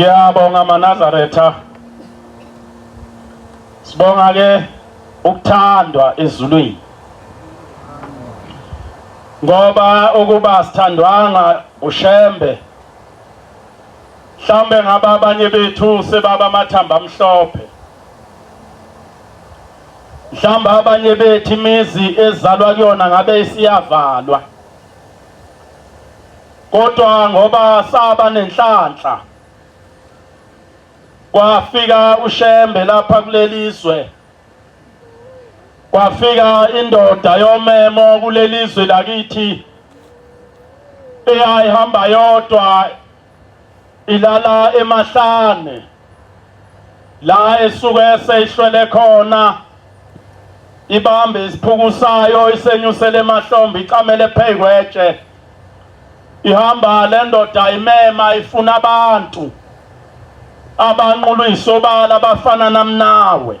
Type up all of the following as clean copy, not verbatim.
Ngiyabonga maNazaretha. Sibonga ke ukuthandwa ezulwini. Ngoba ukuba sithandwanga ushembe. Mhlambe ngaba abanye bethu sebaba amathamba amhlophe. Mhlamba abanye bethi imizi ezalwa kuyona ngabe isiyavalwa. Kodwa ngoba saba nenhlanhla kwafika ushembe lapha kulelizwe. Kwafika indoda yomemo kulelizwe lakithi eyayihamba yodwa ilala emahlane la esuke seyihlwele khona ibambe isiphuku sayo isenyusele emahlombe icamele phekwetshe ihamba le ndoda imema ifuna abantu abanqulu isobala abafana namnawe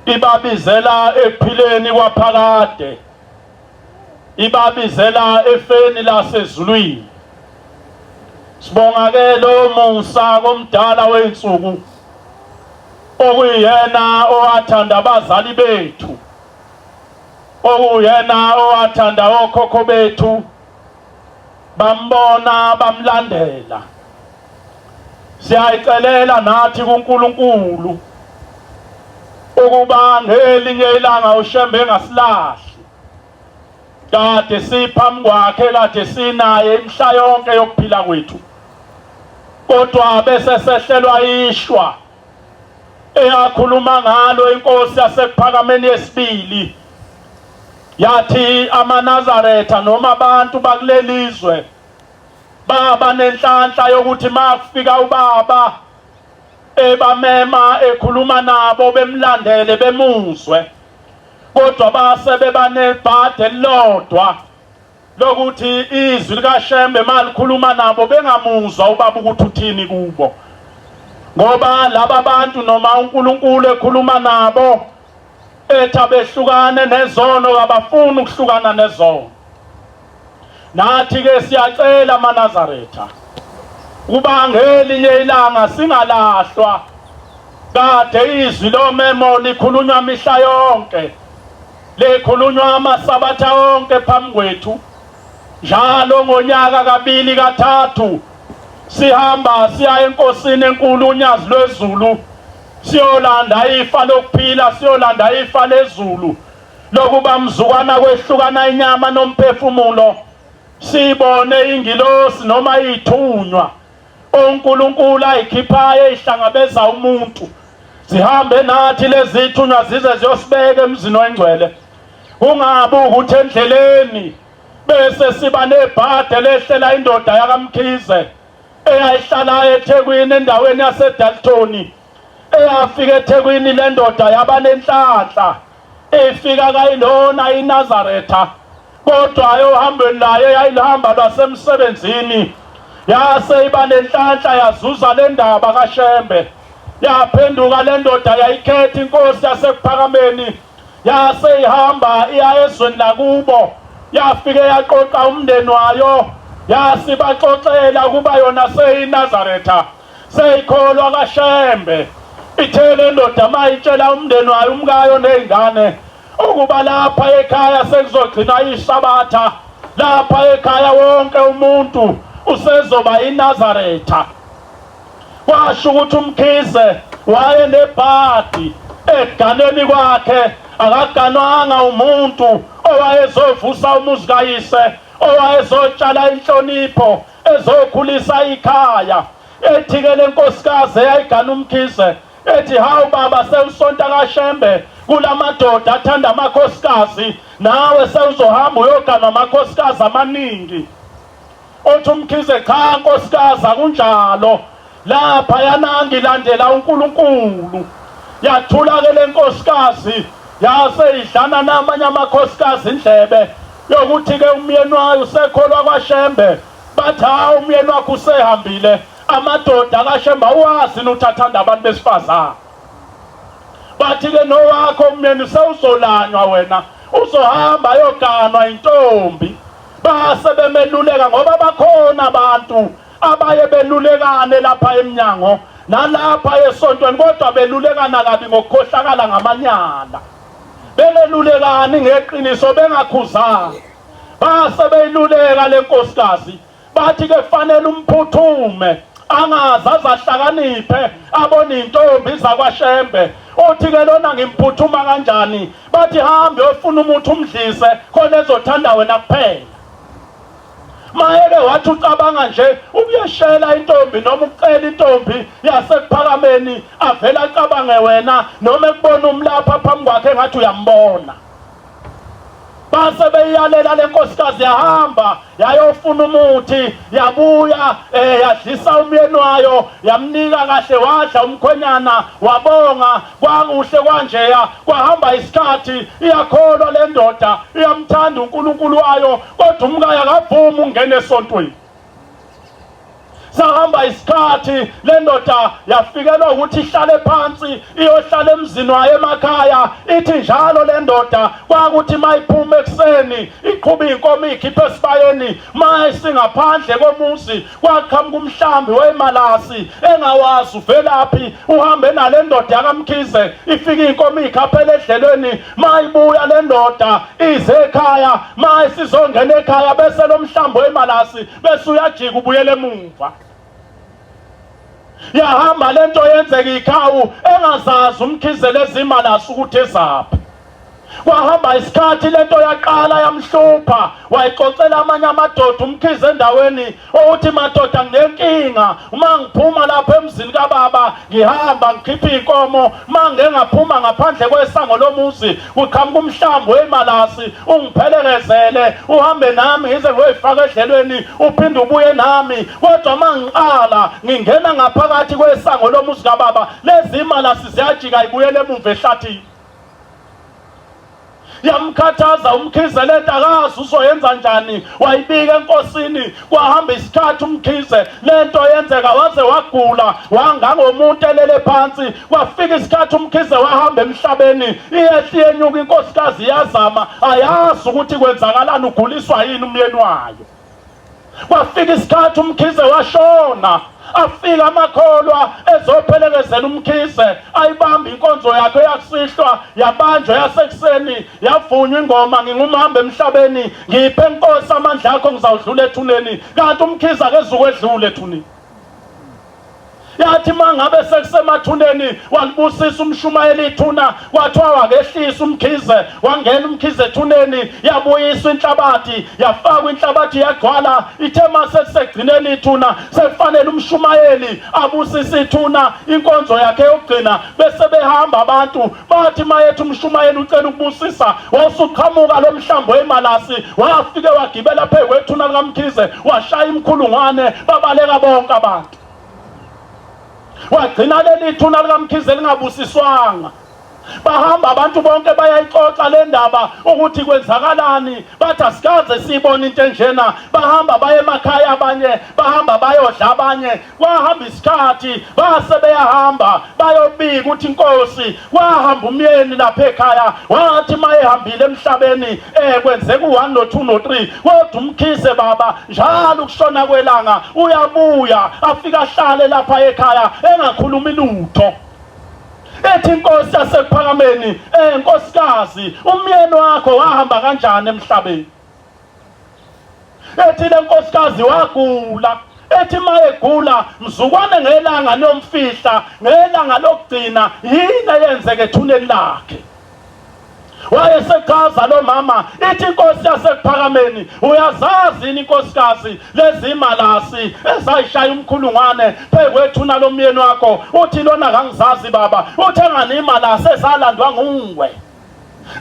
ibabizela ekuphileni kwaphakade ibabizela efeni lasezulwini. Sibonga ke lo Musa komdala wensuku okuyena owathanda abazali bethu okuyena owathanda okhokho bethu bambona bamlandela. Siyayicelela nathi kuNkulunkulu ukuba ngelinye ilanga ushembe engasilahli kade siphambi kwakhe kade sinaye imhla yonke yokuphila kwethu kodwa bese sehlelwa ishwa eyakhuluma ngalo inkosi yasekuphakameni yesibili yathi amaNazaretha noma abantu bakulelizwe baba nenhlanhla yokuthi makufika ubaba ebamema ekhuluma nabo bemlandele bemuzwe kodwa base bebanebhade elilodwa lokuthi izwi likaShembe malikhuluma nabo bengamuzwa ubaba ukuthi uthini kubo ngoba laba bantu noma uNkulunkulu ekhuluma nabo etha behlukane nezono abafuni ukuhlukana nezono. Nathi ke siyacela maNazaretha kuba ngelinye ilanga singalahlwa kade izwi lomemo likhulunywa mihla yonke likhulunywa amasabatha onke phambi kwethu njalo ngonyaka kabili kathathu sihamba siya enkosini enkulu unyazi lwezulu siyolanda ifa lokuphila siyolanda ifa lezulu lokuba mzukwana kwehlukana inyama nomphefumulo sibone ingilosi noma ithunywa uNkulunkulu ayikhiphayo ihlangabeza umuntu zihambe nathi lezi thunywa zize ziyosibeka emzini oyingcwele kungabe ukuthi endleleni bese siba nebhade lehlela indoda yakaMkhize eyayihlala eThekwini endaweni yaseDalton eyafika eThekwini le ndoda yaba nenhlanhla efika kayilona iNazaretha kodwa ayohambeni layo yayilihamba lwasemsebenzini yase iba nenhlanhla yazuza le ndaba kaShembe yaphenduka le ndoda yayikhetha inkosi yasekuphakameni yase ihamba iya ezweni lakubo yafike yaqoqa umndeni wayo yasibaxoxela kuba yona seyiNazaretha seyikholwa kaShembe ithele indoda mayitshela umndeni wayo umkayo nezingane ukuba lapha ekhaya sekuzogcina isabatha lapha ekhaya wonke umuntu usezoba iNazaretha. Kwasho ukuthi uMkhize waye nebhadi eganeni kwakhe akaganwanga umuntu owayezovusa umuzi kayise owayezotshala inhlonipho ezokhulisa ikhaya ethi-ke le nkosikazi eyayigana uMkhize ethi hawu baba sewusonta kaShembe kulamadoda athanda amakhosikazi nawe sewuzohamba uyogana amakhosikazi amaningi. Othi uMkhize cha nkosikazi akunjalo lapha yanangilandela uNkulunkulu yathula-ke le nkosikazi yase idlana namanye amakhosikazi indlebe yokuthi-ke umyeni wayo usekholwa kwaShembe bathi hawu umyeni wakho usehambile amadoda kaShembe awazi ukuthi athanda abantu besifazane bathi-ke nowakho umyeni sewuzolanywa wena uzohamba yoganwa intombi base bemeluleka ngoba bakhona abantu abaye belulekane lapha eminyango nalapha esontweni, kodwa belulekana kabi ngokukhohlakala ngamanyala, belulekani ngeqiniso bengakhuzanga. Base beyiluleka le nkosikazi, bathi ke kufanele umphuthume angazi azahlakaniphe abone intombi zakwaShembe. Uthi ke lona ngimphuthuma kanjani? Bathi hambe uyofuna umuntu umdlise khona ezothanda wena kuphela. Mayeke wathi ucabanga nje ukuyeshela intombi noma ukucela intombi yasekuphakameni avela acabange wena noma ekubona umlapha phambi kwakhe engathi uyambona. Base beyalela le nkosikazi yahamba yayofuna umuthi, yabuya yadlisa umyeni wayo, yamnika kahle, wadla umkhwenyana, wabonga, kwakuhle kwanjeya. Kwahamba isikhathi, iyakholwa le ndoda, iyamthanda uNkulunkulu wayo, kodwa umkayo akavumi ungena esontweni. Sahamba isikhathi, le ndoda yafikelwa ukuthi ihlale phansi iyohlala emzini wayo emakhaya. Ithi njalo le ndoda kwakuthi mayiphuma ekuseni iqhuba inkomo ikhiphe esibayeni, mayisingaphandle komuzi kwaqhamuka umhlambi wemalasi engawazi uvelaphi, uhambe nale ndoda yakamkhize. Ifike inkomo ikhaphela edlelweni, mayibuya le ndoda ize ekhaya, mayisizongena ekhaya bese lo mhlambi wemalasi bese uyajika ubuyele emuva. Yahamba lento yenzeka ikhawu engazazi umkhize lezimalasi ukuthi ezaphi. Kwahamba isikhathi lento yaqala yamhlupha, wayixoxela amanye amadoda umkhize endaweni ukuthi madoda nginenkinga, uma ngiphuma lapha emzini kababa ngihamba ngikhipha inkomo, mange ngaphuma ngaphandle kwesango lomuzi kuqhamuka umhlambi wemalasi ungiphelekezele, uhambe nami ngize ngiyoyifaka edlelweni uphinde ubuye nami. Kodwa mangiqala ngingena ngaphakathi kwesango lomuzi kababa, lezi malasi ziyajika ibuyele emuva ehlathini. Yamkhathaza umkhize lento akazi uzoyenza njani, wayibika enkosini. Kwahamba isikhathi umkhize lento yenzeka, waze wagula wangangomuntu elele phansi. Kwafika isikhathi umkhize wahamba emhlabeni, iyehli yenyuka inkosikazi yazama, ayazi ukuthi kwenzakalani, uguliswa yini umyeni wayo. Kwafika isikhathi umkhize washona, afika amakholwa ezophelekezela umkhize, ayibamba inkonzo yakhe yakusihlwa, yabanjwa yasekuseni, yavunywa ingoma ngingumhamba emhlabeni, ngiphe Nkosi amandla akho ngizawudlula ethuneni. Kanti umkhize akezukwedlula ethuneni. Yathi mangabe sekusemathuneni walibusisa umshumayeli ithuna, kwathiwa wakehlisa umkhize, wangena umkhize ethuneni, yabuyiswa inhlabathi, yafakwa inhlabathi yagcwala. Ithe masesegcineni ithuna sekufanele umshumayeli abusisa ithuna inkonzo yakhe yokugcina, bese behamba abantu bathi mayethi umshumayeli ucela ukubusisa, wasuqhamuka lo mhlambi wemalasi, wafike wagibela phezu kwethuna likamkhize, washaya imkhulungwane, babaleka bonke abantu. Wagcina leli thuna likamkhize lingabusiswanga. Bahamba abantu bonke bayayixoxa le ndaba ukuthi kwenzakalani, bathi asikaze sibone into enjena. Bahamba baye emakhaya abanye, bahamba bayodla abanye. Kwahamba isikhathi base beyahamba bayobika ukuthi inkosi, kwahamba umyeni lapha ekhaya, wathi mayehambile emhlabeni kwenzeka u1 no2 no3, kodwa umkhize baba njalo ukushona kwelanga uyabuya afika ahlale lapha ekhaya engakhulumi lutho. Ethi inkosi yasekuphakameni, nkosikazi umyeni wakho wahamba kanjani emhlabeni? Ethi le nkosikazi wagula. Ethi mayegula mzukwane ngelanga nomfihla, ngelanga lokugcina yini eyenzeke ethuneni lakhe. Wayesechaza lo mama, ithi inkosi yasekuphakameni, uyazazi yini inkosikazi lezi malasi ezayishaya umkhulungwane phezu kwethuna lomyeni wakho? Uthi lona kangizazi baba. Uthi engani imalasi ezalandwa nguwe.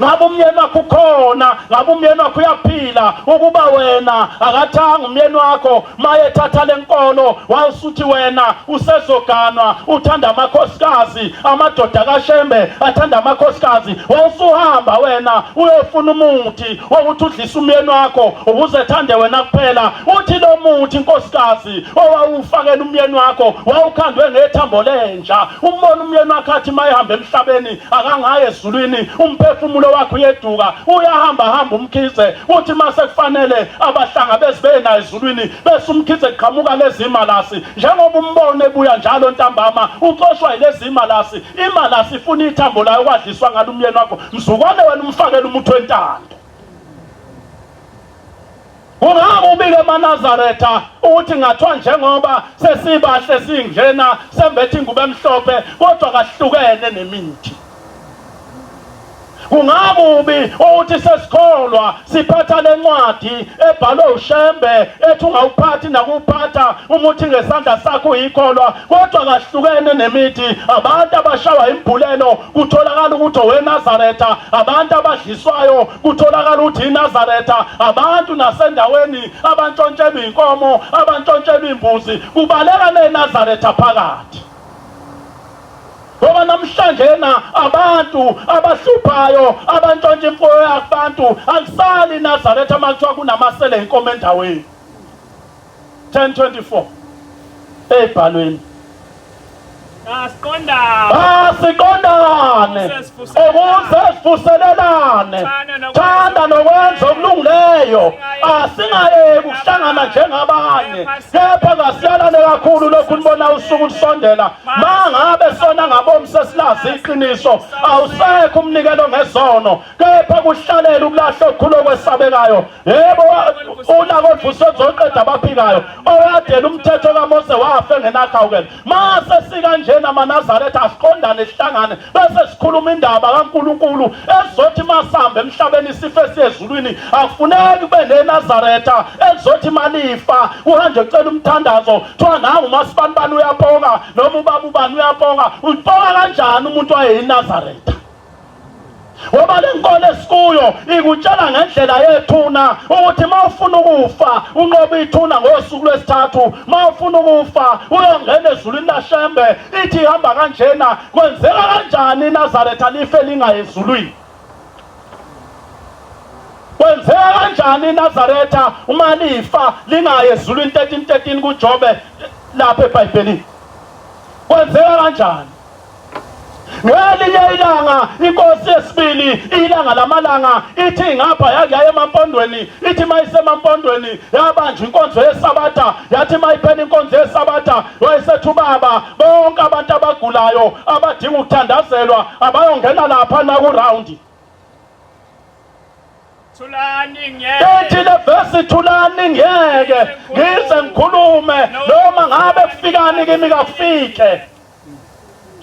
Ngabe umyeni wakho ukhona, ngabe umyeni wakho uyaphila, ukuba wena akathanga umyeni wakho mayethatha lenkolo wawusuthi wena usezoganwa, uthanda amakhosikazi, amadoda kaShembe athanda amakhosikazi, wawusuhamba wena uyofuna umuthi wokuthi udlise umyeni wakho ukuze ethande wena kuphela. Uthi lo muthi inkosikazi owawufakela umyeni wakho wawukhandwe ngethambo lenja. Umbona umyeni wakho athi mayehamba emhlabeni akangaye ezulwini, umphefumulo impumulo wakho uyeduka uyahamba umkhize uthi mase kufanele abahlanga bezibena ezulwini bese umkhize qhamuka lezi imalasi njengoba umbone ebuya njalo ntambama uxoshwa ilezi imalasi ifuna ithambo layo kwadliswa ngalo umyeni wakho mzukwane wena umfakele umuthi wentando. Ungakubi-ke emaNazaretha uthi ngathiwa njengoba sesibahle sinjena sembethe ingubo emhlophe kodwa kahlukene nemithi. Kungakubi uthi sesikholwa siphatha lencwadi ebhalwe uShembe ethi ungawuphathi nakuphatha umuthi ngesandla sakho uyikholwa kodwa kahlukene nemithi. Abantu abashawa imbhulelo kutholakala ukuthi oweNazaretha, abantu abadliswayo kutholakala ukuthi iNazaretha, abantu nasendaweni abantshontshelwa inkomo, abantshontshelwa imbuzi kubaleka neNazaretha phakathi. Ngoba namhlanje abantu abahluphayo abantshontsha imfuyo yabantu akusali iNazaretha makuthiwa kunamasele inkomo endaweni. 10:24 ebhalweni asiqondane ukuze sivuselelane, thanda nokwenza okulungileyo, asingayeki ukuhlangana njengabanye, kepha kasiyalane kakhulu lokhu nibona usuku lusondela. Mangabe sona ngabomu sesilazi iqiniso, awusekho umnikelo ngezono, kepha kuhlalele ukulahla okukhulu okwesabekayo. Yebo unako oluvuso zoqeda abaphikayo oyadela umthetho kaMose wafa engenakawukela. Mase sikanjena amaNazaretha asiqondane sihlangane bese sikhuluma indaba kaNkulunkulu ezothi masambe emhlabeni sife siyezulwini. Akufuneki kube neNazaretha ezothi malifa uhanje ucela umthandazo thiwa nangu umasibani uyaponga noma ubaba ubani uyaponga. Uponga kanjani umuntu wayeyiNazaretha? Ngoba lenkolo esikuyo ikutshela ngendlela yethuna ukuthi mawufuna ukufa unqobe ithuna ngosuku lwesithathu, mawufuna ukufa uyongena ezulwini laShembe. Ithi ihamba kanjena, kwenzeka kanjani iNazaretha life lingayezulwini? Kwenzeka kanjani iNazaretha uma lifa lingayezulwini? 13:13 kuJobe lapha eBhayibhelini. Kwenzeka kanjani? Ngelinye ilanga inkosi yesibili, ilanga lamalanga, ithi ngapha yaya emampondweni. Ithi mayisemampondweni yabanjwa inkonzo yeSabatha. Yathi mayiphela inkonzo yeSabatha wayesethi ubaba bonke abantu abagulayo abadinga ukuthandazelwa abayongena lapha na kuround. Ethi le verse thulani ngeke ngize ngikhulume noma ngabe kufikani kimi kafike.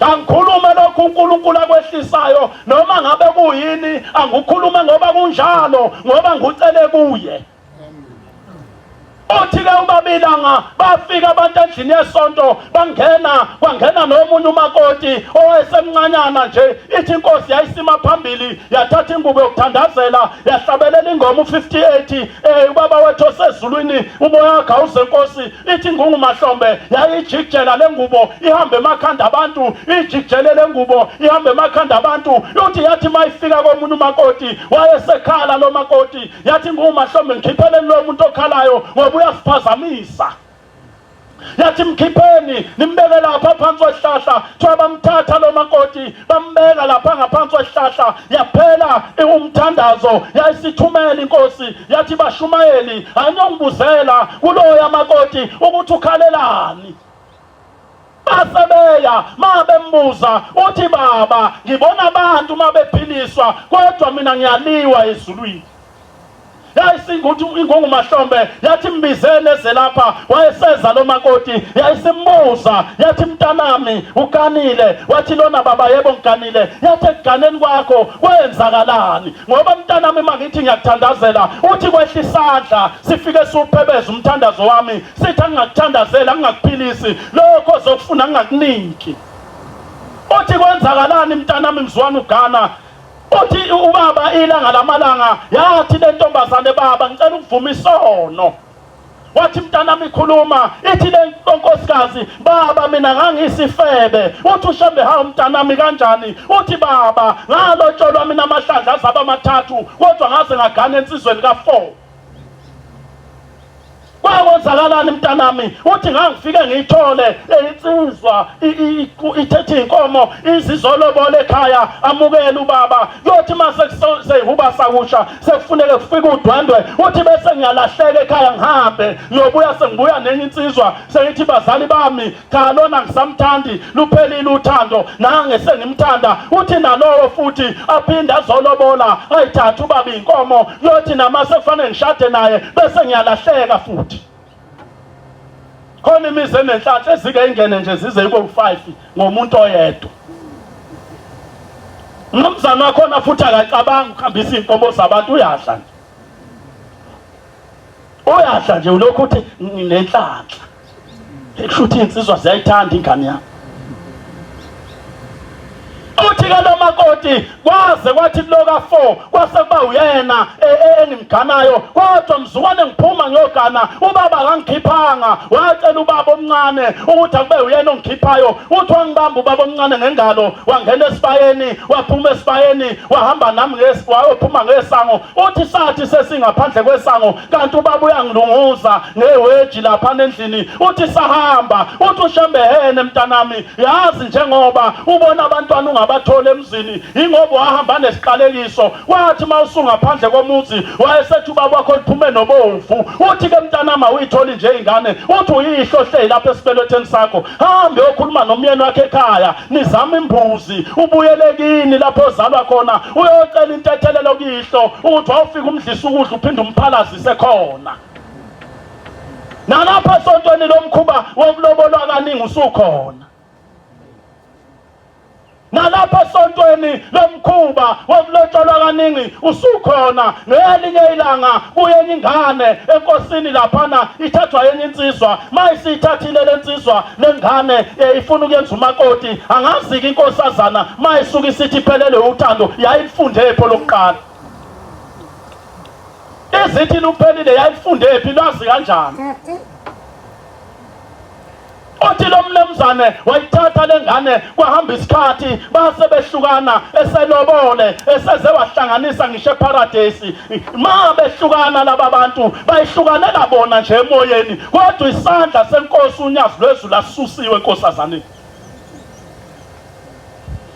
Angikhulume lokhu uNkulunkulu akwehlisayo noma ngabe kuyini, angikhulume ngoba kunjalo, ngoba ngucele kuye. Uthi-ke ubabilanga bafika abantu endlini yesonto kwangena nomunye umakoti owayesemncanyana nje. Ithi inkosi yayisima phambili yathatha ingubo yokuthandazela yahlabelela ingoma u58 ubaba wethu osezulwini umoya wakhe awuzenkosi. Ithi ngumahlombe yayijikijela le ngubo ihambe emakhanda abantu, ijikijele le ngubo ihambe emakhanda abantu. Uthi yathi mayifika komunye umakoti wayesekhala lo makoti, yathi ngumahlombe ngikhipheleni lo muntu okhalayo ngoba uyasiphazamisa. Yathi mkhipheni nimbeke lapha phansi kwesihlahla. Thiwa bamthatha lo makoti bambeka lapha ngaphansi kwesihlahla. Yaphela umthandazo yayisithumela inkosi. Yathi bashumayeli anyongibuzela kuloya makoti ukuthi ukhalelani. Basebeya mabembuza uthi baba ngibona abantu mabephiliswa kodwa mina ngiyaliwa ezulwini. Yayisinguthi ingungumahlombe yathi mbizele zelapha wayeseza lo makoti. Yayisimbuza yathi mntanami ukanile? Wathi lona baba yebo ngikanile. Yathi ekuganeni kwakho kwenzakalani? Ngoba mntanami mangithi ngiyakuthandazela uthi kwehla isandla sifike siuphebeza umthandazo wami, sithi angingakuthandazela angingakuphilisi lokho ozokufuna ngingakuniki. Uthi kwenzakalani mntanami mzwana ugana? Uthi ubaba ilanga lamalanga yathi le ntombazane baba ngicela ukuvuma isono. Wathi mntanami khuluma. Ithi le nkosikazi baba mina ngangisifebe. Uthi uShembe hawu mntanami kanjani? Uthi baba ngalotsholwa mina amahlandla azaba amathathu kodwa ngaze ngagana ensizweni ka4. Kwakwenzakalani mntanami? Uthi ngangifike ngiyithole insizwa ithethe inkomo izizolobole ekhaya amukela ubaba. Yothi mase seyihuba sakusha sekufuneka kufike udwandwe. Uthi bese ngiyalahleka ekhaya ngihambe ngiyobuya sengibuya nenye insizwa seyithi bazali bami cha lona ngisamthandi luphelile uthando nange sengimthanda. Uthi nalowo futhi aphinde azolobola ayithatha ubaba inkomo. Yothi namase kufanele ngishade naye bese ngiyalahleka futhi. Khona imizi enenhlanhla ezike ingene nje zize ku-5 ngomuntu oyedwa. Umnumzane wakhona futhi akacabanga ukuhambisa inkomo zabantu uyadla nje. Uyadla nje ulokhu uthi nginenhlanhla. Ekusho ukuthi insizwa ziyayithanda ingane yami. Uthi ke lo makoti kwaze kwathi kuloka 4 kwase kuba uyena engimganayo kodwa mzukwane ngiphuma ngiyogana ubaba akangikhiphanga wacela ubaba omncane ukuthi akube uyena ongikhiphayo. Uthi wangibamba ubaba omncane ngengalo wangena esibayeni waphuma esibayeni wahamba nami wayophuma ngesango. Uthi sathi sesingaphandle kwesango kanti ubaba uyangilunguza ngeweji lapha endlini. Uthi sahamba uthi ushembehene mntanami yazi njengoba ubona abantwana bathole emzini ingoba wahamba nesiqalekiso wathi mawusungaphandle komuzi wayesethi ubaba wakho liphume nobovu. Uthi ke mntanama uyitholi nje ingane uthi uyihlohle lapha esibeletheni sakho hambe yokhuluma nomyeni wakhe ekhaya nizama imbuzi ubuyelekini lapho ozalwa khona uyocela intethelelo kuyihlo uthi wawufika umdlisa ukudla uphinde umphalazise khona. Nalapha esontweni lomkhuba wokulobolwa kaningi usukhona. Nalapha esontweni lomkhuba wokulotsholwa kaningi usukhona. Ngelinye ilanga kuyenye ingane enkosini laphana ithathwa yenye insizwa. Mayisithathile lensizwa lengane ifuna ukuyenza umakoti angazi-ke inkosazana mayisuka isithi iphelele uthando yayifunde epho lokuqala. Izithi luphelile yayifunde ephi lwazi kanjani? Uthi lo mnumzane wayithatha lengane kwahamba isikhathi base behlukana eselobole eseze wahlanganisa ngisho eparadise. Ma behlukana laba bantu bayihlukanela bona nje emoyeni kodwa isandla senkosi unyazi lwezulu asusiwe enkosazaneni.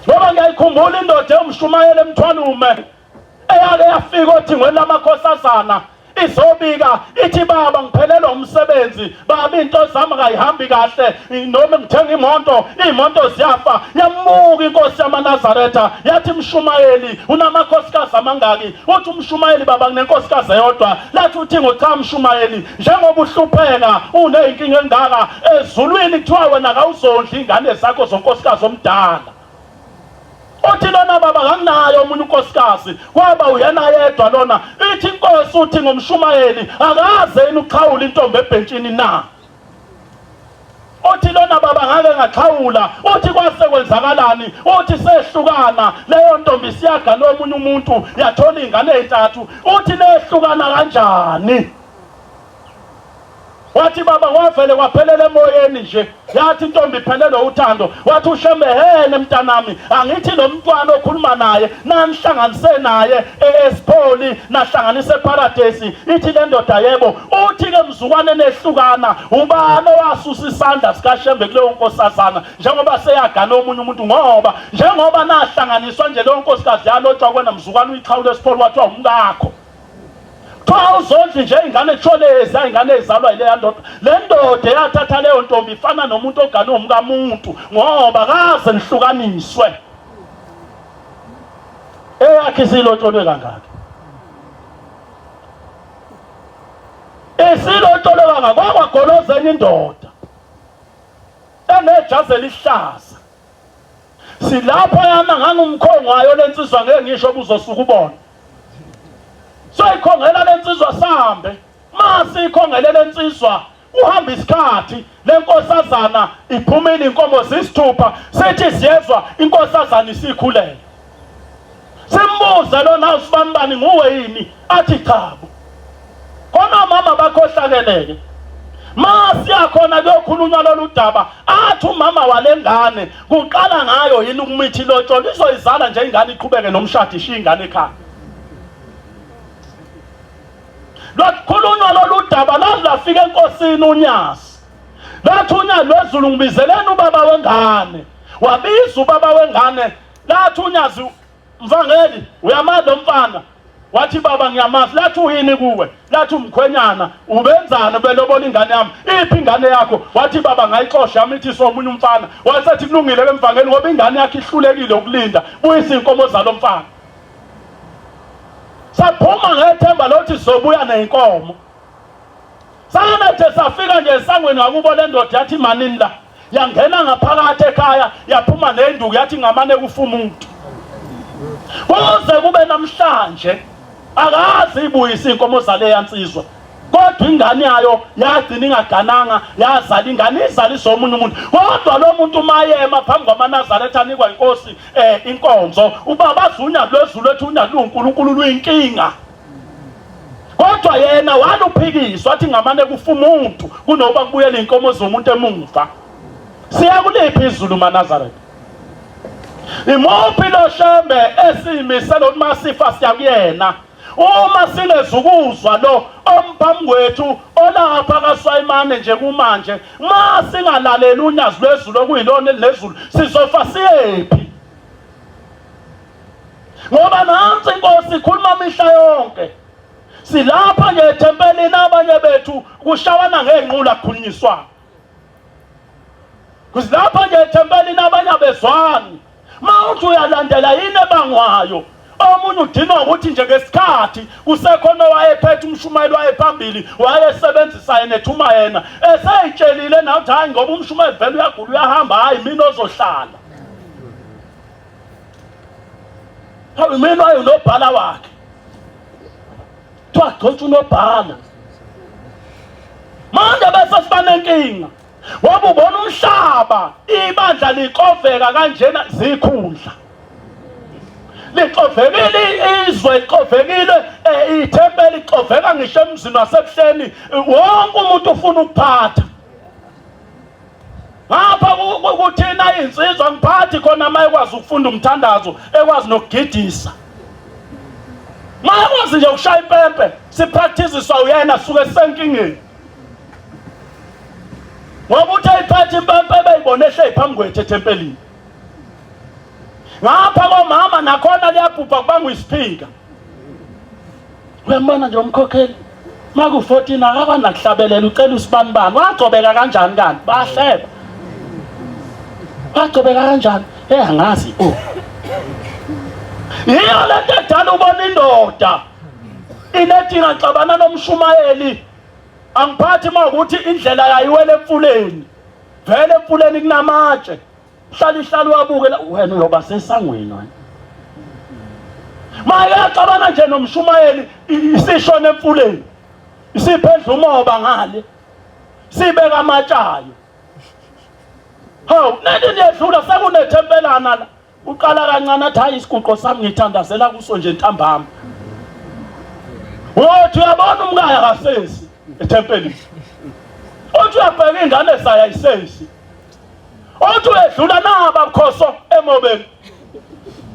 Ngoba ngiyayikhumbula indoda emshumayela emthwalume eyake yafika othingweni lamakhosazana izobika ithi baba ngiphelelwa umsebenzi baba into zami kayihambi kahle noma ngithenga imoto ziyafa. Yamuka inkosi yamaNazaretha yathi Mshumayeli unamakhosikazi amangaki? Uthi uMshumayeli baba kunenkosikazi eyodwa. Lathi uthi cha Mshumayeli njengoba uhlupheka uneyinkinga engaka ezulwini kuthiwa wena kawuzondla ingane zakho zonkosikazi omdala. Uthi lona baba nganayo umuntu unkosikazi kwaba uyena yedwa lona. Ithi inkosi uthi ngoMshumayeli akaze yini uqhawula intombi ebhentshini na? Uthi lona baba ngake ngaqhawula. Uthi kwase kwenzakalani? Uthi sehlukana leyo ntombi siyagana omunye umuntu yathola ingane ezintathu. Uthi lehlukana kanjani? Wathi baba kwavele kwaphelela emoyeni nje yathi intombi iphelelwe uthando. Wathi ushembehene mntanami angithi lo mntwana okhuluma naye nanihlanganise naye eSipholi nahlanganise eparadise. Ithi le ndoda yebo. Uthi ke mzukwane nehlukana ubani owasusa isandla sikaShembe kuleyo nkosazana njengoba seyagana omunye umuntu ngoba njengoba nahlanganiswa nje leyo nkosikazi yalotshwa kwena mzukwane uyiqhawule eSipholi wathiwa umkakho. Uzondla nje ingane tholeza ingane ezalwa ile ndoda. Le ndoda yathatha leyo ntombi ifana nomuntu ogane umkamuntu ngoba kaze nihlukaniswe. Eyakhe silotsholwe kangaka. Esilotsholwe kangaka kwagoloza enye indoda enejazi elihlaza. Silapha yana ngangumkhongayo lensizwa ngeke ngisho buzosuka ubona. Soyikhongela lensizwa sambe masi ikhongele lensizwa uhamba isikhathi lenkosazana iphumile inkomo zisithupha sethi siyezwa inkosazana isikhulele. Simbuze lona usibambani nguwe yini? Athi cha. Khona mama bakhohlakeleke. Masi yakhona kuyokhulunywa lolu daba athi umama walengane kuqala ngayo yini ukumithi lotsholo izoyizala nje ingane iqhubeke nomshado ishiya ingane ekhaya. lwakhulunywa lolu daba laze lafika enkosini uNyasi. Lathi uNyasi lwezulu ngibizeleni ubaba wengane. Wabiza ubaba wengane. Lathi uNyasi, Mvangeli, uyamazi lo mfana? Wathi baba ngiyamazi. Lathi uyini kuwe? Lathi umkhwenyana. Ubenzani belobola ingane yami? Iphi ingane yakho? Wathi baba ngayixosha yami ithi somunye umfana. Wasethi kulungile ke Mvangeli ngoba ingane yakhe ihlulekile ukulinda. Buyisa inkomo zalo mfana. Saphuma ngethemba lothi sizobuya nenkomo. Sanethe safika nje esangweni ngakubo le ndoda yathi manini la. Yangena ngaphakathi ekhaya yaphuma nenduku yathi ngamane kufuma umuntu. Kuze kube namhlanje akazi ibuyisa inkomo zale yansizwa. Kodwa ingane yayo yagcina ingagananga yazala ingane izalisa omunye umuntu. Kodwa lo muntu mayema phambi kwaManazaretha anikwa inkosi inkonzo ubaba azunya lwezulu ethi uNyasi uNkulunkulu luyinkinga. Kodwa yena waluphikiswa athi ngamane kufuma umuntu kunoba kubuyela inkomo zomuntu emuva. Siya kulephi izulu Manazaretha? Imuphi lo shembe esimisela ukuthi masifa siya kuyena? Uma sinezukuzwa lo omphambi kwethu olapha kaSwayimane nje kumanje, masingalaleli uNyasi lwezulu okuyilona lezulu sizofa siyephi? Ngoba nansi inkosi ikhuluma mihla yonke. Silapha nje ethempelini abanye bethu kushawana ngenqula kukhulunyiswa. Kusilapha nje ethempelini abanye abezwani. Mawuthi uyalandela yini ebangwayo? Omunye udinwa ukuthi nje ngesikhathi kusekhona wayephethe umshumayeli wayephambili wayesebenzisa yena ethuma yena eseyitshelile nathi hayi ngoba umshumayeli vele uyagula uyahamba hayi mina ozohlala. Hayi mina ayinobhala wakhe. Twagcotha unobhala. Manje bese sibanenkinga. Ngoba ubona umhlaba ibandla liqoveka kanjena zikhundla. Liqovekile izwe liqovekile ithempeli liqoveka ngisho emzini wasebuhleni wonke umuntu ufuna ukuphatha. Ngapha kuthina insizwa ngiphathi khona mayekwazi ukufunda umthandazo ekwazi nokugidisa. Mayekwazi nje ukushaya impempe sipracticeiswa uyena suke senkingeni. Ngoba uthi ayiphathe impempe beyibone ehle phambi kwethu ethempelini. Ngapha komama nakhona liyabhubha kubanga isiphinga. Uyambona nje umkhokheli maku 14 akaba nakuhlabelela ucela usibanibani wagcobeka kanjani kanti bahleba. Wagcobeka kanjani? Angazi Yiyo lento edala ubona indoda inetinga xabana nomshumayeli. Angiphathi makuthi indlela yayiwele emfuleni. Vele emfuleni kunamatshe. Hlala wabuke wena uyoba sesangweni wena. Mayexabana nje nomshumayeli isishona emfuleni. Isiphendla umoba ngale. Sibeka amatshayo. Hawu nende niyedlula sekunethempelana la. Uqala kancane athi hayi isiguqo sami ngithandazela kuso nje ntambama. Wothi uyabona umkaya kasesi ethempelini. Uthi uyabheka ingane saya isesi. Uthi uyedlula naba bukhoso emobeni.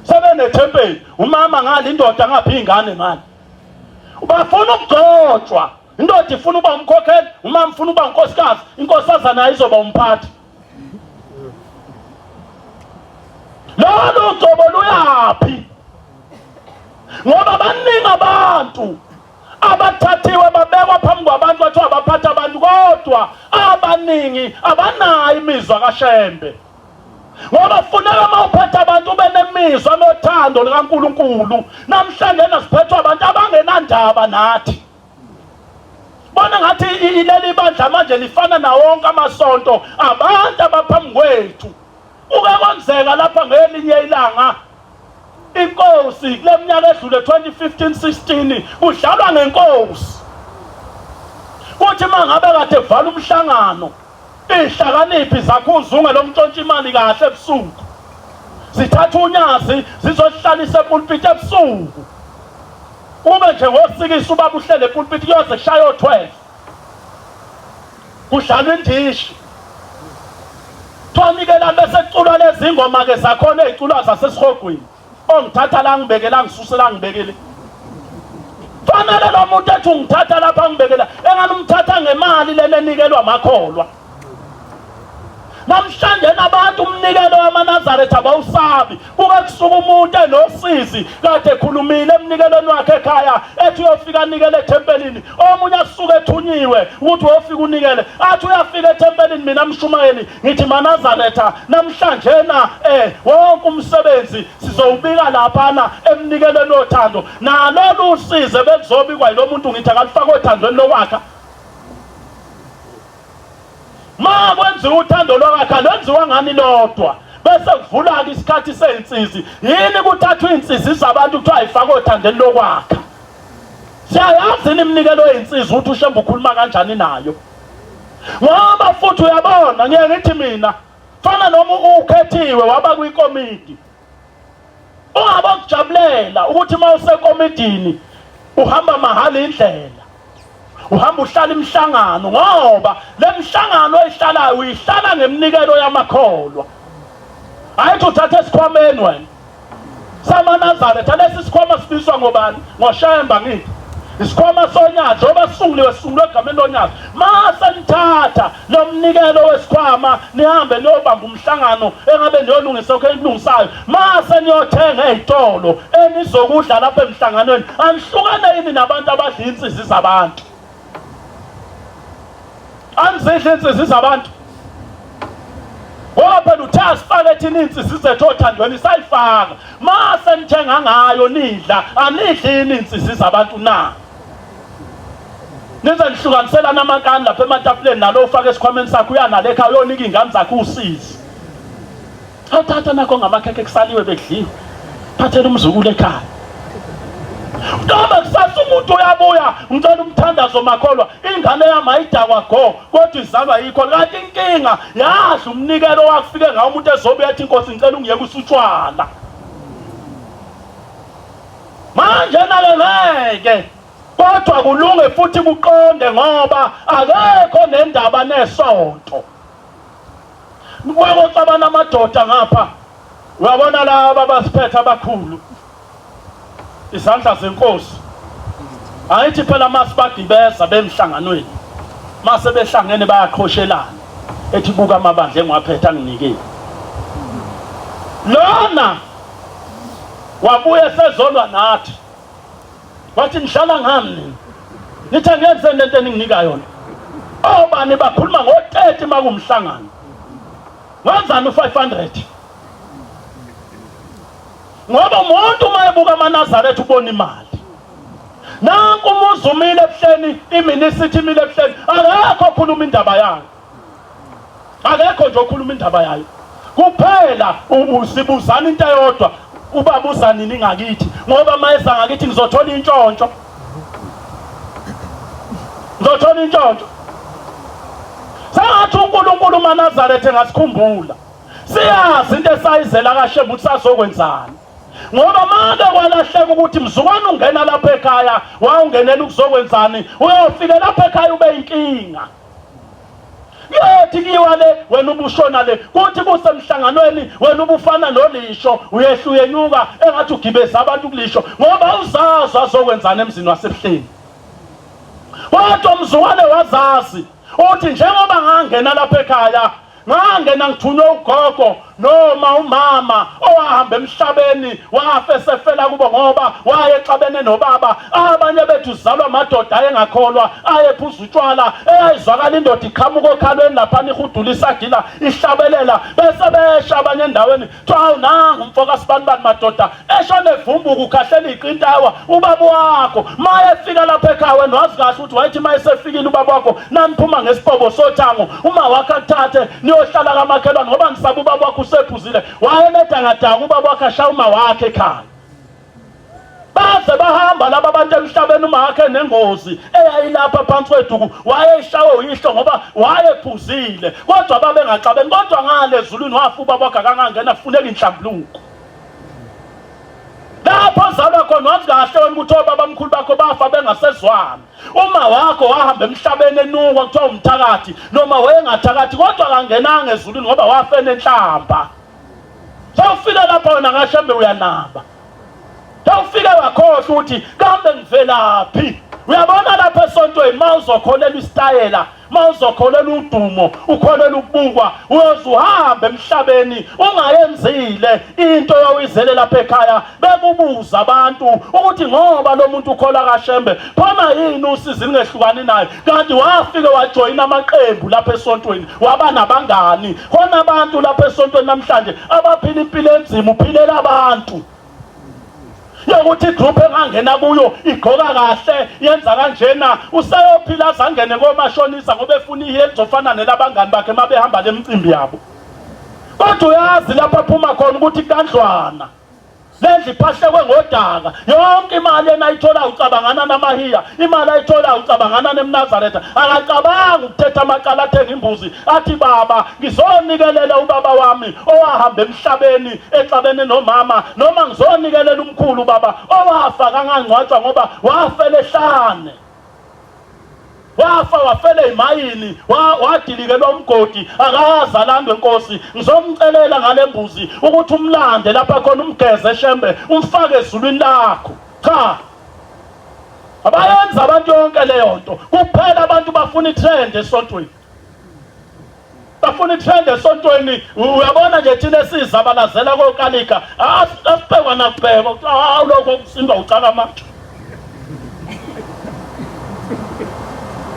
Sebenethempeli umama ngale indoda ngaphi ingane ngale. Ubafuna ukugcotshwa. Indoda ifuna uba umkhokheli, umama ufuna uba unkosikazi, inkosazana ayizoba umphathi. Lolu ugcobo luyaphi? Ngoba baningi abantu abathathiwe babekwa phambi kwabantu bathi abaphatha abantu kodwa abaningi abanayo imizwa kaShembe. Ngoba kufuneka mawuphatha abantu ube nemizwa nothando likaNkulunkulu. Namhlanje nasiphethwa abantu abangenandaba nathi. Bona ngathi ileli bandla manje lifana na wonke amasonto abantu abaphambi kwethu. Uke kwenzeka lapha ngelinye ilanga inkosi kule minyaka edlule 2015-16 kudlalwa ngenkosi. Kuthi mangabe kade vala umhlangano ihlakaniphi zakhuzunge lomntshontsha imali kahle ebusuku. Sithatha uNyasi zizohlalisa epulpit ebusuku. Ube nje ngosikisa ubaba uhlele epulpit kuyoze kushaya 12. Kudlalwa indishi. Twanikela bese kuculwa lezi ingoma ke zakhona eziculwa zasesihogweni. Ongithatha la ngibekela ngisusela ngibekele. fanele lo muntu ethi ungithatha lapha ngibekela engani umthatha ngemali lenenikelwa makholwa. Namhlanje nabantu umnikelo wamaNazaretha abawusabi. Kuke kusuka umuntu enosizi kade ekhulumile emnikelweni wakhe ekhaya ethi uyofika anikele ethempelini. Omunye asuke ethunyiwe ukuthi uyofika unikele. Athi uyafika ethempelini mina Mshumayeli ngithi maNazaretha namhlanje na wonke umsebenzi sizowubika laphana emnikelweni othando. Nalolu usize bekuzobikwa yilo muntu ngithi akalifaka othandweni lokwakha. Ma kwenziwa uthando lwakhe lwenziwa ngani lodwa bese kuvula ke isikhathi seinsizi. Yini kuthathwa insizi zabantu kuthiwa ayifaka othandweni lokwakha? Siyayazi iminikelo yeinsizi ukuthi ushembe ukhuluma kanjani nayo. Ngoba futhi uyabona ngeke ngithi mina fana noma ukhethiwe waba kwikomiti. Ungaba kujabulela ukuthi mawusekomidini uhamba mahala indlela. Uhamba uhlala imhlangano ngoba lemhlangano oyihlalayo uyihlala ngeminikelo yamakholwa. Ayithi uthathe isikhwameni wena samaNazaretha lesi sikhwama sibiswa ngobani? Ngoshemba ngithi isikhwama sonyazi oba sisunguliwe egameni lonyazi. Mase nithatha lo mnikelo wesikhwama nihambe niyobamba umhlangano engabe niyolungisa okulungisayo. Mase niyothenga ezitolo enizokudla lapha emhlanganweni. Anihlukane yini nabantu abadla insizi zabantu? Anzidle insizi zabantu. Ngoba phela uthe asifake thina insizi zethu othandweni sayifaka. Mase nithenga ngayo nidla anidlini insizi zabantu na. Nize nihlukanisela namakani lapha ematafuleni nalo ufake esikhwameni sakho uyanale ekhaya uyonika ingane zakho usizi. Thatha nakho ngamakhekhe kusaliwe bedliwe. Phathela umzukulu ekhaya. Noma kusasa umuntu uyabuya ngicela umthandazo makholwa ingane yami ayidakwa go kodwa izalwa yikho kanti inkinga yadla umnikelo wakufike ngawo umuntu ezobuya ethi inkosi ngicela ungiyeke usutshwala. Manje nale ngeke kodwa kulunge futhi kuqonde ngoba akekho nendaba nesonto. Ngokucabana amadoda ngapha uyabona laba basiphethe abakhulu izandla zenkosi. Ayithi phela masibagibeza bemhlanganweni mase behlangene bayaqhoshelana ethi buka amabandla engwaphetha nginikile. Lona wabuye sezolwa nathi wathi nihlala ngami nithi ngenze lento enginginika yona. Obani bakhuluma ngo-30 makumhlangano wenzani u500 ngoba umuntu mayebuka amaNazaretha ubona imali. Nanku umuzi umile ebuhleni iminisithi imile ebuhleni akekho okhuluma indaba yayo. Akekho nje okhuluma indaba yayo. Kuphela usibuzana into eyodwa ubabuza nini ngakithi ngoba mayeza ngakithi ngizothola intshontsho. Ngizothola intshontsho. Sathi uNkulunkulu umaNazaretha ngasikhumbula. Siyazi into esayizela kahle ukuthi sazokwenzani. Ngoba manje kwalahleka ukuthi mzukwana ungena lapha ekhaya wawungenela ukuzokwenzani uyofika lapha ekhaya ube inkinga. Yethi kiwale wena ubushona le kuthi kusemhlanganweni wena ubufana nolisho uyehluye nyuka engathi ugibeza abantu kulisho ngoba uzazi azokwenzana emzini wasebuhleni. Kodwa mzukwane wazazi uthi njengoba ngangena lapha ekhaya ngangena ngithunywe ugogo noma umama owahamba emhlabeni wafa esefela kubo ngoba wayexabene nobaba. Abanye bethu zalwa amadoda ayengakholwa ayephuza utshwala eyizwakala indoda iqhamuka okhalweni lapha ihudula isagila ihlabelela bese besha abanye endaweni thawu nanga umfoka sibanibani madoda eshone evumbuka ukhahlela iqintawa ubaba wakho mayefika lapha ekhaya wena wazi kahle ukuthi wayithi mayesefikile ubaba wakho naniphuma ngesipobo sothango uma wakhe akuthathe niyohlala kamakhelwane ngoba ngisaba ubaba wakho sephuzile wayenedangadanga ubaba wakhe ashawuma wakhe ekhaya. Baze bahamba laba abantu emhlabeni uma wakhe nengozi eyayilapha phansi kweduku wayeshawe uyihlo ngoba wayephuzile kodwa babengaxabeni kodwa ngale ezulwini wafa ubaba wakhe akangangena kufuneka inhlambuluko. Lapho zalwa khona wathi kahle wena ukuthi obaba omkhulu bakho bafa bengasezwani. Uma wakho wahamba emhlabeni enukwa kuthiwa umthakathi noma wayengathakathi kodwa akangenanga ezulwini ngoba wafa enenhlamba. Sawufika lapho wena ngashembe uyanaba. wafike wakhohlwa ukuthi kambe ngivelaphi. Uyabona lapha esontweni mawuzokholela isitayela, mawuzokholela udumo, ukholela ukubukwa, uyozuhamba emhlabeni ungayenzile into oyizele lapha ekhaya. Bekubuza abantu ukuthi ngoba lo muntu ukhola kaShembe phona yini usizi lingehlukani naye, kanti wafike wajoyina amaqembu lapha esontweni, waba nabangani. Khona abantu lapha esontweni namhlanje abaphila impilo enzima, uphilela abantu yokuthi igroup engangena kuyo igqoka kahle, yenza kanjena, useyophila azangene komashonisa ngoba efuna iheli zofana nelabangani bakhe mabehamba lemicimbi yabo. Kodwa uyazi lapha phuma khona ukuthi kandlwana lendlu iphahlekwe ngodaka. Yonke imali enayithola ucabangana namahiya, imali ayithola ucabangana neMnazaretha. Akacabanga ukuthetha amaqala athenga imbuzi athi baba ngizonikelela ubaba wami owahamba emhlabeni exabene nomama, noma ngizonikelela umkhulu baba owafa kangangcwatshwa ngoba wafela ehlane, wafa wafela emayini, wadilikelwa umgodi, akaza landwe Nkosi. Ngizomcelela ngale mbuzi ukuthi umlande lapha khona umgeze Shembe, umfake ezulwini lakho. Cha, abayenza abantu yonke leyo nto. Kuphela abantu bafuna itrend esontweni, bafuna itrend esontweni. Uyabona nje thina sizabalazela kokalika, asibhekwa nakubhekwa lokho kusimba ucaka manje.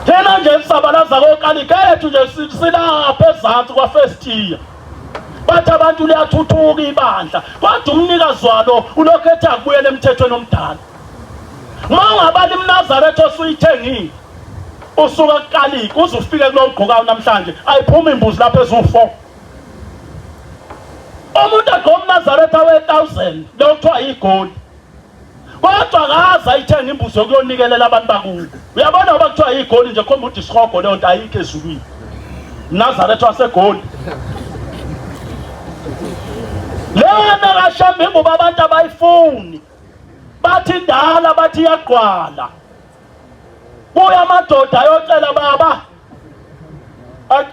Thina nje sabalaza kokalika yethu nje silapha ezansi kwa first year. Bathi abantu liyathuthuka ibandla, kodwa umnikazi walo ulokhu ethi akubuyele emthethweni omdala. Uma ungabali iMnazaretha osuyithengile usuka kukalika uze ufike kulo ugqokayo namhlanje ayiphuma imbuzi lapha ezu4. Umuntu agqoka iMnazaretha we1000 lo kuthiwa igoli, kodwa akaza ayithenga imbuzi yokuyonikelela abantu bakubo. Uyabona ngoba kuthiwa igoli nje khomba ukuthi isihogo leyo nto ayikho ezulwini. iMnazaretha wasegoli lena kaShembe ngoba abantu abayifuni, bathi ndala, bathi iyagqwala. Buya amadoda ayocela baba,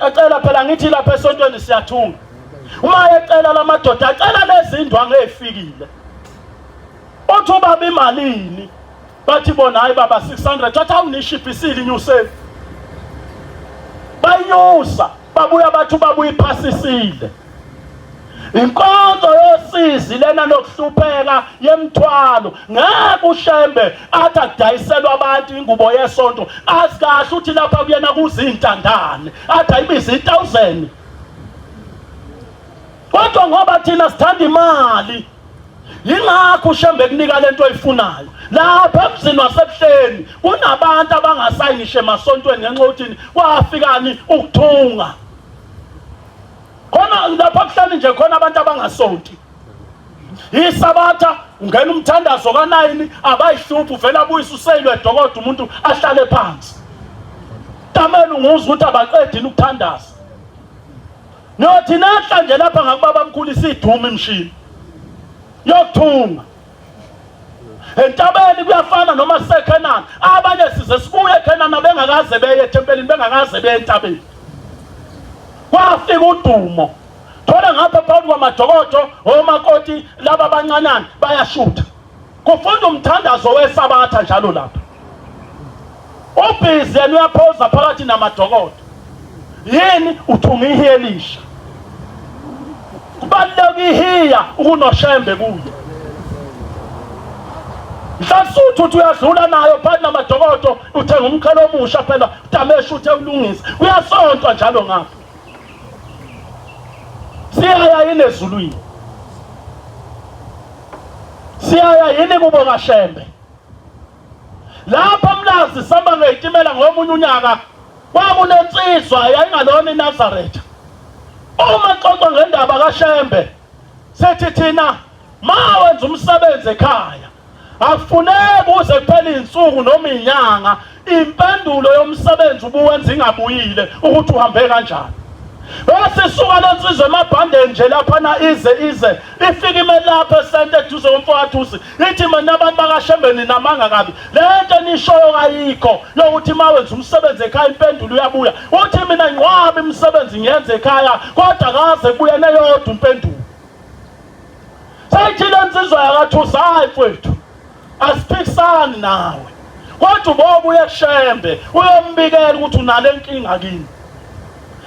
acela phela ngithi lapha esontweni siyathunga. Uma ecela lamadoda acela lezindwangu ezifikile, uthi ubaba imalini, bathi bona hayi baba 600, thatha unishipisile inyuseni. Bayinyusa, babuya bathi babuya iphasisile. Inkonzo yosizi lena nokuhlupheka yemthwalo ngeke uShembe athi akudayiselwa abantu ingubo yesonto azikahle uthi lapha kuyena kuzintandane athi ayibiza 1000. Kodwa ngoba thina sithanda imali, yingakho uShembe kunika lento oyifunayo. Lapha emzini wasebuhleni kunabantu abangasayinishe emasontweni ngenxa yokuthi kwafikani ukuthunga. Khona lapha kuhlani nje khona abantu abangasonti. Isabatha ungena umthandazo ka9 abayihluphu vela buyisa useyilwe dokodo umuntu ahlale phansi. Tamela unguzwa ukuthi abaqedini ukuthandaza. Nothi nahle nje lapha ngakubaba mkhulu isiduma imshini yokuthunga. Entabeni kuyafana noma seKhanani, abanye size sibuye eKhanani bengakaze beye ethempelini, bengakaze beye entabeni. Kwafika udumo, thola ngapha phakathi kwamadokodo omakoti laba abancanana bayashutha. Kufunda umthandazo wesabatha njalo lapha. Ubhizi yena uyaphoza phakathi namadokodo. Yini uthunga ihiya elisha. Kubaluleka ihiya ukunoShembe kuyo. Mhlasuthu uthi uyadlula nayo phakathi namadokodo uthenga umkhalo omusha phela utamesha uthe ulungise. Uyasontwa njalo ngapha. Siyaya yini ezulwini? Siyaya yini kubo kaShembe? Lapha Mlazi samba ngeyitimela ngomunye unyaka kwakunensizwa yayingalona iNazaretha. Uma xoxa ngendaba kaShembe sethi thina ma wenza umsebenzi ekhaya akufuneki uze kuphela izinsuku noma inyanga impendulo yomsebenzi ubuwenza ingabuyile ukuthi uhambe kanjani. Wasisuka lensizwe emabhandeni nje lapha na ize ifika imali lapha esente eduze komfowathusi ithi mina abantu bakaShembe ninamanga kabi lento enishoyo kayikho yokuthi mawenza umsebenzi ekhaya impendulo uyabuya. Uthi mina ngwabi umsebenzi ngiyenze ekhaya kodwa kaze kubuye neyodwa impendulo. Sayithi lensizwe yakathusi hayi mfowethu asiphikisani nawe, kodwa ubobuye kushembe uyombikela ukuthi unale nkinga kini.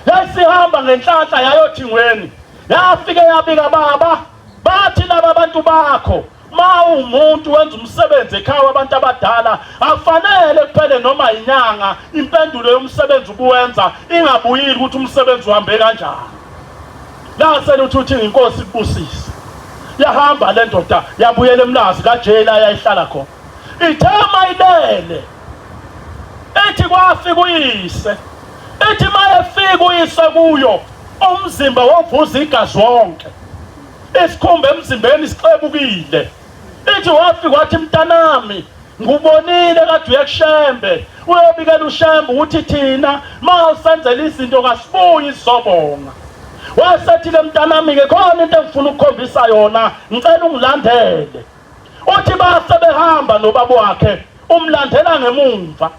Yasihamba ngenhlanhla yayothingweni, yafike yabika baba, bathi laba abantu bakho ma umuntu wenza umsebenzi ekhaya abantu abadala afanele kuphele noma inyanga impendulo yomsebenzi ubuwenza ingabuyili ukuthi umsebenzi uhambe kanjani. Lase luthi inkosi ibusise, yahamba le ndoda yabuyela emlazi kaJela yayihlala khona. Ithema ilele, ethi kwafika uyise, ethi mayefika uyise kuyo umzimba wovuza igazi wonke, isikhumba emzimbeni sixebukile. Ithi wafika wathi mntanami ngubonile kade uyekushembe, uyobikela ushembe ukuthi thina ma usenzela izinto kasibuyi sizobonga. Wasethile mntanami ke khona into engifuna ukukhombisa yona, ngicela ungilandele. Uthi base behamba nobaba wakhe umlandela ngemumva.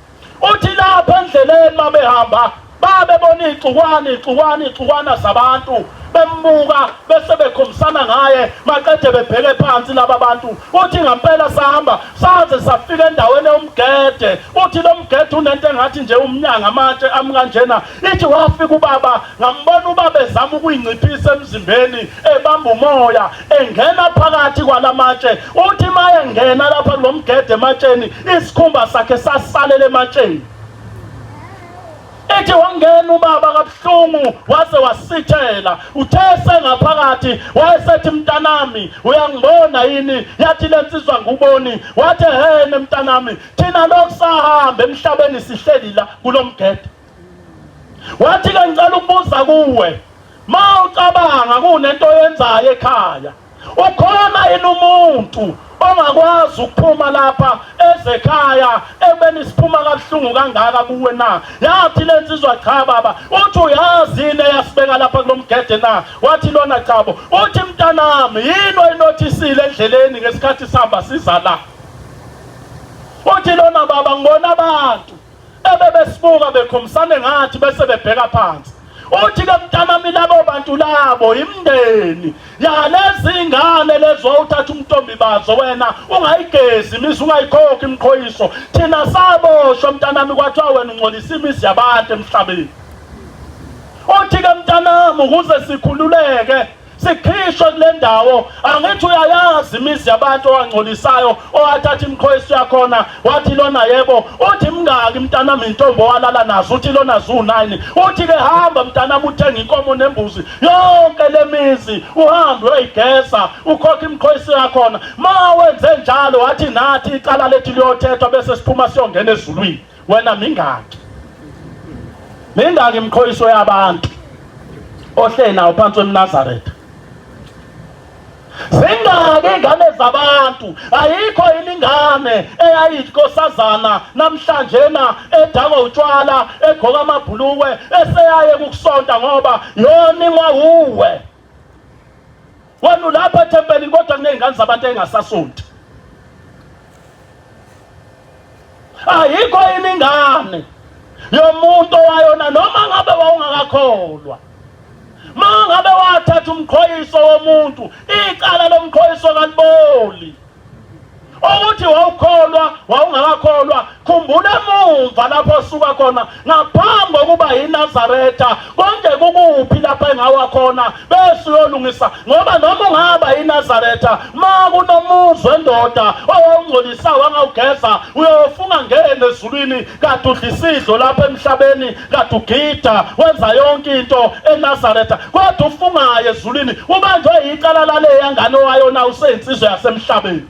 Uthi lapha endleleni mabehamba babebona ixukwana zabantu bembuka bese bekhombisana ngaye maqede bebheke phansi laba bantu. Uthi ngempela sahamba saze safika endaweni yomgede. Uthi lo mgede unento engathi nje umnyanga amatshe amkanjena. Ithi wafika ubaba ngambona ubaba ezama ukuyinciphisa emzimbeni ebamba umoya engena phakathi kwalamatshe. Uthi maye ngena lapha kulomgede ematsheni isikhumba sakhe sasalela ematsheni. Ethi wangena ubaba kabuhlungu waze wasithela, uthe sengaphakathi wayesethi mntanami uyangibona yini? Yathi lensizwa nguboni. Wathi hene mntanami thina lokusahamba emhlabeni sihleli la kulomgede. Wathi ke ngicela ukubuza kuwe, ma ucabanga kunento oyenzayo ekhaya ukhona yini umuntu ongakwazi ukuphuma lapha ezekhaya ebeni siphuma kabuhlungu kangaka kuwe na? Yathi lensizwa cha baba. Uthi uyazi yini yasibeka lapha kulomgede na? Wathi lona chabo. Uthi mntanami yini oyinothisile endleleni ngesikhathi sihamba siza la? Uthi lona baba ngibona abantu ebebesibuka bekhomisane ngathi bese bebheka phansi. Uthi ke mntanami labo bantu labo imndeni yalezi ingane lezo uthatha umntombi bazo wena ungayigezi imisi ungayikhokhi imqhoyiso. Thina saboshwa mntanami kwathiwa wena ungcolisa imisi yabantu emhlabeni. Uthi ke mntanami ukuze sikhululeke sikhishwe kule ndawo angithi uyayazi imisi yabantu owangcolisayo owathatha imqhoyiso yakhona. Wathi lona yebo. Uthi mngaki mntanami intombo walala nazo? Uthi lona zu9. Uthi ke hamba mntanami uthenga inkomo nembuzi yonke lemizi uhambe uyigeza ukhokha imqhoyiso yakhona. Ma wenze njalo wathi nathi icala lethu liyothethwa bese siphuma siyongena ezulwini. Wena mingaki imqhoyiso yabantu ohle nawo phansi weNazaretha? Zingaki ingane zabantu? Ayikho yini ingane eyayinkosazana namhlanje na edakwa utshwala egqoka amabhulukwe eseyaye kukusonta ngoba yona ingawuwe? Wena lapha ethempelini kodwa kunezingane zabantu engasasonti. Ayikho yini ingane yomuntu wayona noma ngabe wawungakakholwa? Mangabe wathatha umqhoyiso womuntu icala lomqhoyiso kaliboli. Ukuthi wawukholwa wawungakakholwa khumbula emumva lapho osuka khona ngaphambi kokuba yiNazaretha konke kukuphi lapha engawa khona bese uyolungisa. Ngoba noma ungaba yiNazaretha ma kunomuzi wendoda owawungcolisa wangawugeza uyofunga ngene ezulwini kade udla isidlo lapha emhlabeni kade ugida wenza yonke into eNazaretha kodwa ufungayo ezulwini ubanjwe icala lale yangane wayona useyinsizwe yasemhlabeni.